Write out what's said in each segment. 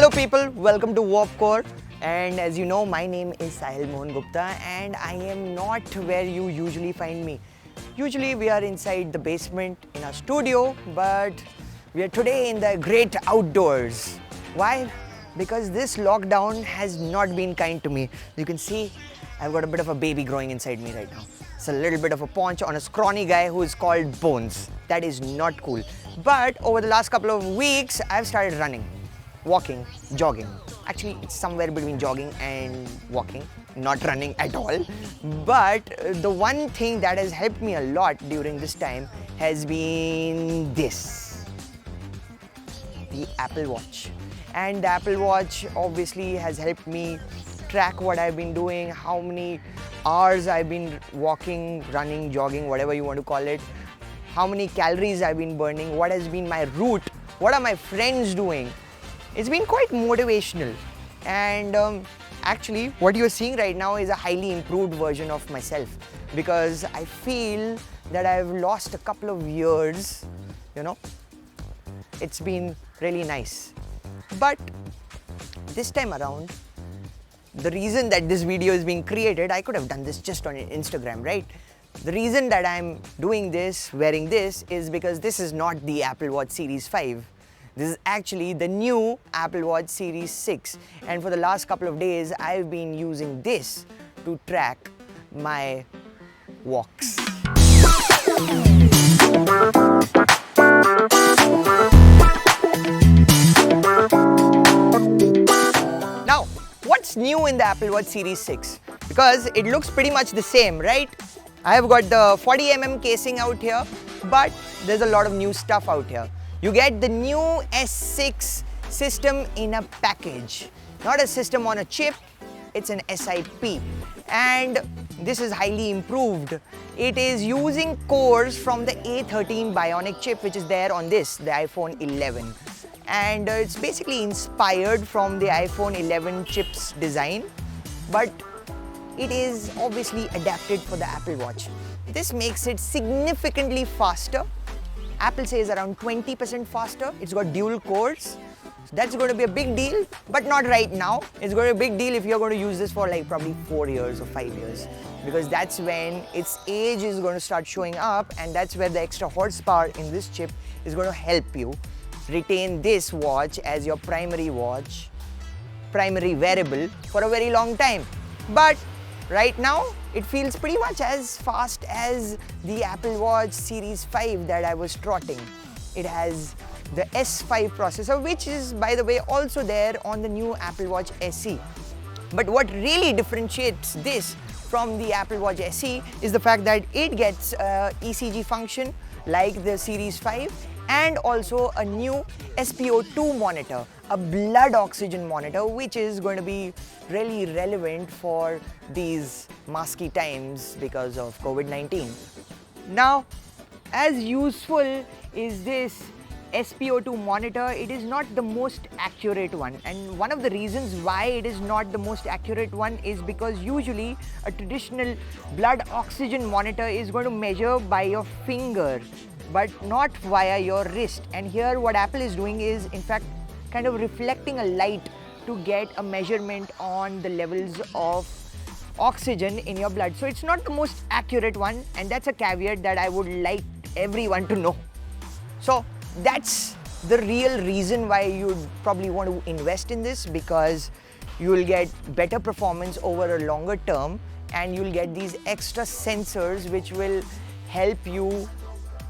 Hello people, welcome to Warp Core, and as you know my name is Sahil Mohan Gupta and I am not where you usually find me. Usually we are inside the basement in our studio, but we are today in the great outdoors. Why? Because this lockdown has not been kind to me. You can see I've got a bit of a baby growing inside me right now. It's a little bit of a paunch on a scrawny guy who is called Bones. That is not cool. But over the last couple of weeks, I've started running, walking, jogging. Actually, it's somewhere between jogging and walking, not running at all. But the one thing that has helped me a lot during this time has been this, the Apple Watch. And the Apple Watch obviously has helped me track what I've been doing, how many hours I've been walking, running, jogging, whatever you want to call it, how many calories I've been burning, what has been my route, what are my friends doing. It's been quite motivational, and actually what you're seeing right now is a highly improved version of myself, because I feel that I've lost a couple of years, you know. It's been really nice. But this time around, the reason that this video is being created, I could have done this just on Instagram, right? The reason that I'm doing this, wearing this, is because this is not the Apple Watch Series 5. This is actually the new Apple Watch Series 6. And for the last couple of days, I've been using this to track my walks. Now, what's new in the Apple Watch Series 6? Because it looks pretty much the same, right? I have got the 40mm casing out here, but there's a lot of new stuff out here. You get the new S6 system in a package. Not a system on a chip, it's an SIP. And this is highly improved. It is using cores from the A13 Bionic chip, which is there on this, the iPhone 11. And it's basically inspired from the iPhone 11 chip's design, but it is obviously adapted for the Apple Watch. This makes it significantly faster. Apple says around 20% faster. It's got dual cores. So that's going to be a big deal, but not right now. It's going to be a big deal if you're going to use this for like probably 4 years or 5 years, because that's when its age is going to start showing up, and that's where the extra horsepower in this chip is going to help you retain this watch as your primary watch, primary wearable for a very long time. But right now, it feels pretty much as fast as the Apple Watch Series 5 that I was trotting. It has the S5 processor, which is, by the way, also there on the new Apple Watch SE. But what really differentiates this from the Apple Watch SE is the fact that it gets ECG function like the Series 5, and also a new SpO2 monitor, a blood oxygen monitor, which is going to be really relevant for these masky times because of COVID-19. Now, as useful is this SpO2 monitor, it is not the most accurate one. And one of the reasons why it is not the most accurate one is because usually a traditional blood oxygen monitor is going to measure by your finger, but not via your wrist. And here what Apple is doing is in fact kind of reflecting a light to get a measurement on the levels of oxygen in your blood. So it's not the most accurate one, and that's a caveat that I would like everyone to know. So that's the real reason why you'd probably want to invest in this, because you will get better performance over a longer term, and you'll get these extra sensors which will help you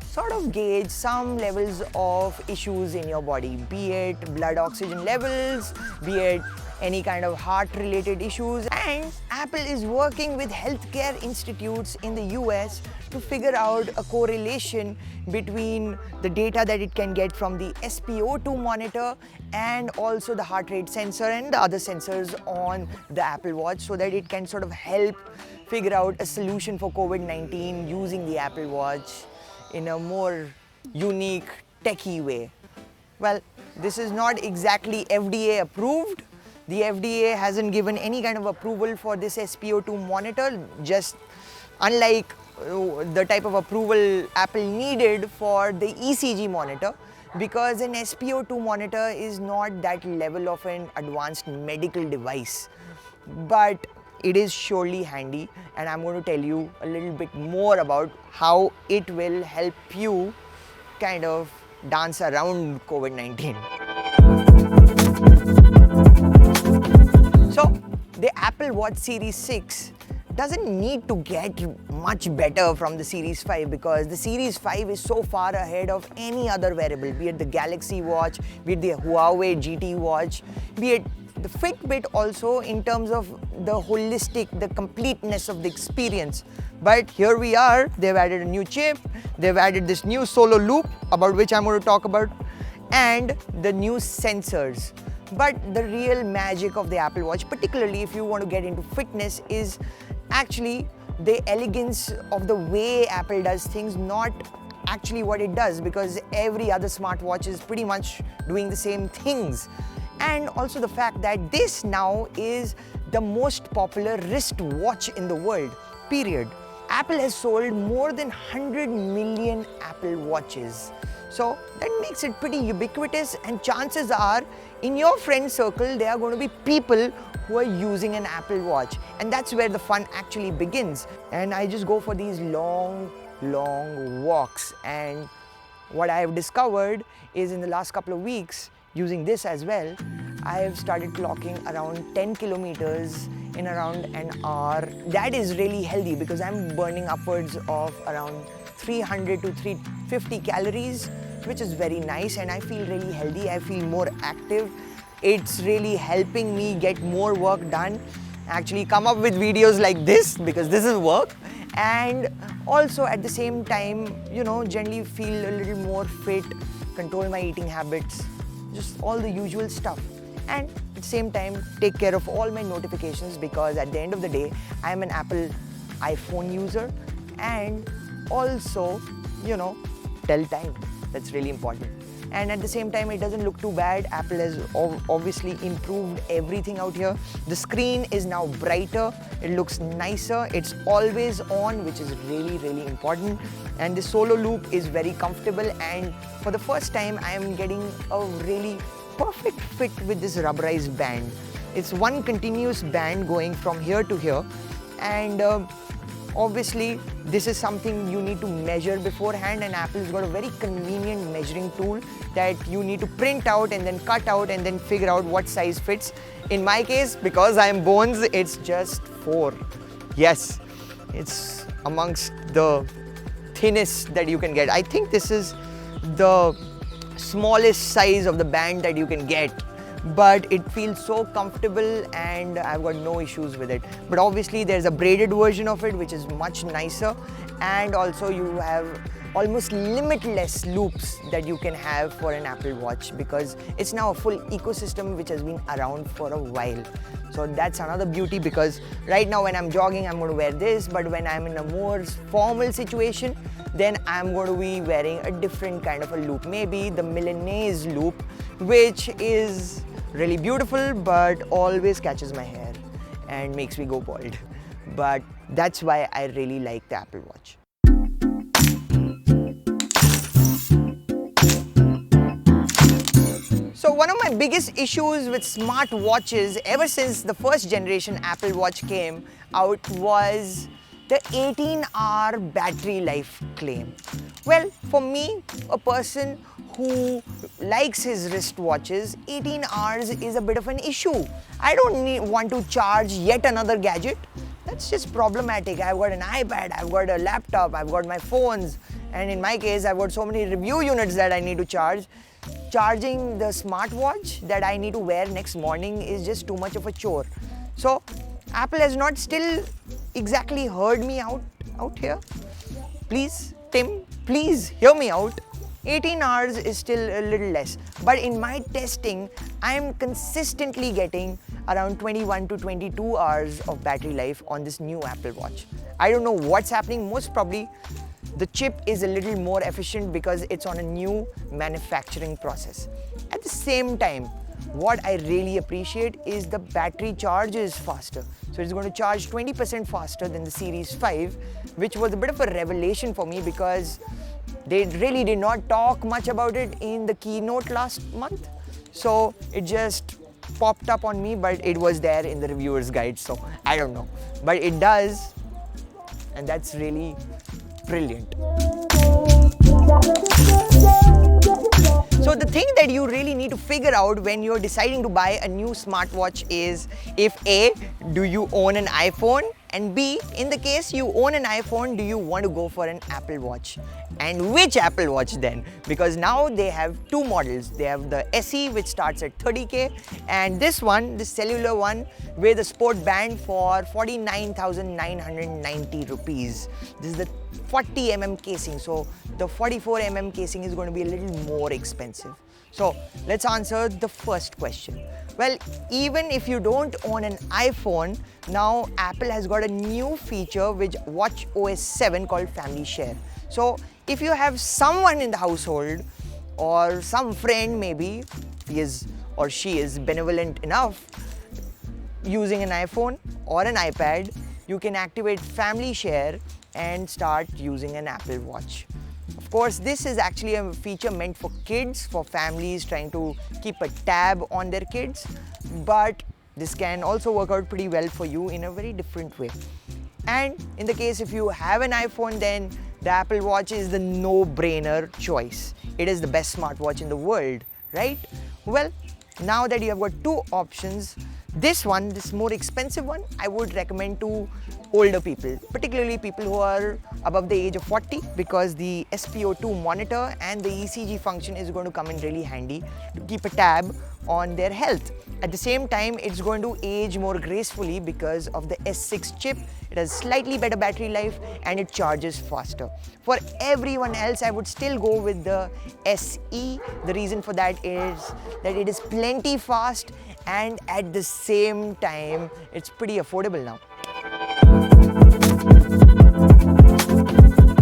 sort of gauge some levels of issues in your body, be it blood oxygen levels, be it any kind of heart-related issues. And Apple is working with healthcare institutes in the US to figure out a correlation between the data that it can get from the SpO2 monitor and also the heart rate sensor and the other sensors on the Apple Watch, so that it can sort of help figure out a solution for COVID-19 using the Apple Watch in a more unique, techie way. Well, this is not exactly FDA approved. The FDA hasn't given any kind of approval for this SpO2 monitor, just unlike the type of approval Apple needed for the ECG monitor. because an SpO2 monitor is not that level of an advanced medical device, but it is surely handy, and I'm going to tell you a little bit more about how it will help you kind of dance around COVID-19. So the Apple Watch Series 6 doesn't need to get much better from the Series 5, because the Series 5 is so far ahead of any other wearable, be it the Galaxy Watch, be it the Huawei GT Watch, be it the Fitbit also, in terms of the holistic, the completeness of the experience. But here we are, they've added a new chip, they've added this new solo loop about which I'm going to talk about, and the new sensors. But the real magic of the Apple Watch, particularly if you want to get into fitness, is actually the elegance of the way Apple does things, not actually what it does, because every other smartwatch is pretty much doing the same things. And also the fact that this now is the most popular wristwatch in the world, period. Apple has sold more than 100 million Apple Watches. So that makes it pretty ubiquitous, and chances are in your friend circle there are going to be people who are using an Apple Watch, and that's where the fun actually begins. And I just go for these long walks, and what I have discovered is in the last couple of weeks, using this as well, I have started clocking around 10 kilometers in around an hour. That is really healthy because I'm burning upwards of around 300 to 350 calories, which is very nice, and I feel really healthy. I feel more active. It's really helping me get more work done, actually come up with videos like this, because this is work, and also at the same time, you know, generally feel a little more fit, control my eating habits, just all the usual stuff. And at the same time, take care of all my notifications, because at the end of the day, I'm an Apple iPhone user, and also, you know, tell time. That's really important. And at the same time, it doesn't look too bad. Apple has obviously improved everything out here. The screen is now brighter, it looks nicer, it's always on, which is really important. And the solo loop is very comfortable, and for the first time, I am getting a really perfect fit with this rubberized band. It's one continuous band going from here to here, and obviously this is something you need to measure beforehand, and Apple's got a very convenient measuring tool that you need to print out and then cut out and then figure out what size fits. In my case, because I am bones, it's just 4. Yes, it's amongst the thinnest that you can get. I think this is the smallest size of the band that you can get, but it feels so comfortable and I've got no issues with it. But obviously there's a braided version of it which is much nicer, and also you have almost limitless loops that you can have for an Apple Watch, because it's now a full ecosystem which has been around for a while. So that's another beauty, because right now when I'm jogging I'm going to wear this, but when I'm in a more formal situation then I'm going to be wearing a different kind of a loop, maybe the Milanese loop, which is really beautiful but always catches my hair and makes me go bald. But that's why I really like the Apple Watch. So one of my biggest issues with smartwatches ever since the first generation Apple Watch came out was the 18-hour battery life claim. Well, for me, a person who likes his wristwatches, 18 hours is a bit of an issue. I don't want to charge yet another gadget. That's just problematic. I've got an iPad, I've got a laptop, I've got my phones, and in my case, I've got so many review units that I need to charge. Charging the smartwatch that I need to wear next morning is just too much of a chore. So Apple has not still exactly heard me out here. Please, Tim, please hear me out. 18 hours is still a little less, but in my testing, I am consistently getting around 21 to 22 hours of battery life on this new Apple Watch. I don't know what's happening. Most probably the chip is a little more efficient because it's on a new manufacturing process. At the same time, what I really appreciate is the battery charge is faster. So So it's going to charge 20% faster than the Series 5, which was a bit of a revelation for me because they really did not talk much about it in the keynote last month. So it just popped up on me, but it was there in the reviewer's guide, so I don't know. But it does, and that's really brilliant. So the thing that you really need to figure out when you're deciding to buy a new smartwatch is if A, do you own an iPhone? And B, in the case you own an iPhone, do you want to go for an Apple Watch? And which Apple Watch then? Because now they have two models. They have the SE, which starts at 30K, and this one, the cellular one, with a sport band for 49,990 rupees. This is the 40mm casing, so the 44mm casing is going to be a little more expensive. So let's answer the first question. Well, even if you don't own an iPhone, now Apple has got a new feature with watchOS 7 called Family Share. So if you have someone in the household or some friend, maybe he is or she is benevolent enough using an iPhone or an iPad, you can activate Family Share and start using an Apple Watch. Of course, this is actually a feature meant for kids, for families trying to keep a tab on their kids, but this can also work out pretty well for you in a very different way. And in the case if you have an iPhone, then the Apple Watch is the no-brainer choice. It is the best smartwatch in the world, right? Well, now that you have got two options, this one, this more expensive one, I would recommend to older people, particularly people who are above the age of 40, because the SpO2 monitor and the ECG function is going to come in really handy to keep a tab on their health. At the same time, it's going to age more gracefully because of the S6 chip. It has slightly better battery life and it charges faster. For everyone else, I would still go with the SE. The reason for that is that it is plenty fast and at the same time, it's pretty affordable now.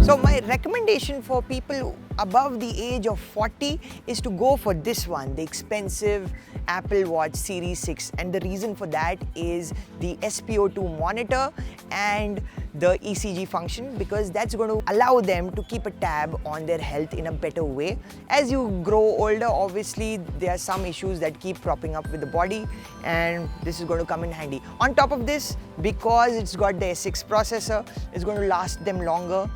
So my recommendation for people above the age of 40 is to go for this one, the expensive Apple Watch Series 6, and the reason for that is the SpO2 monitor and the ECG function, because that's going to allow them to keep a tab on their health in a better way. As you grow older, obviously there are some issues that keep cropping up with the body, and this is going to come in handy. On top of this, because it's got the S6 processor, it's going to last them longer.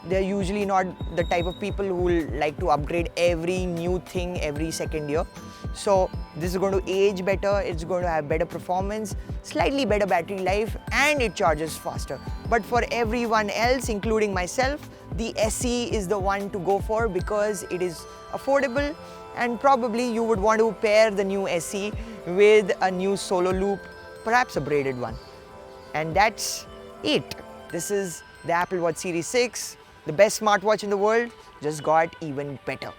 They're usually not the type of people who will like to upgrade every new thing every second year. So this is going to age better, it's going to have better performance, slightly better battery life, and it charges faster. But for everyone else, including myself, the SE is the one to go for because it is affordable, and probably you would want to pair the new SE with a new solo loop, perhaps a braided one. And that's it. This is the Apple Watch Series 6. The best smartwatch in the world, just got even better.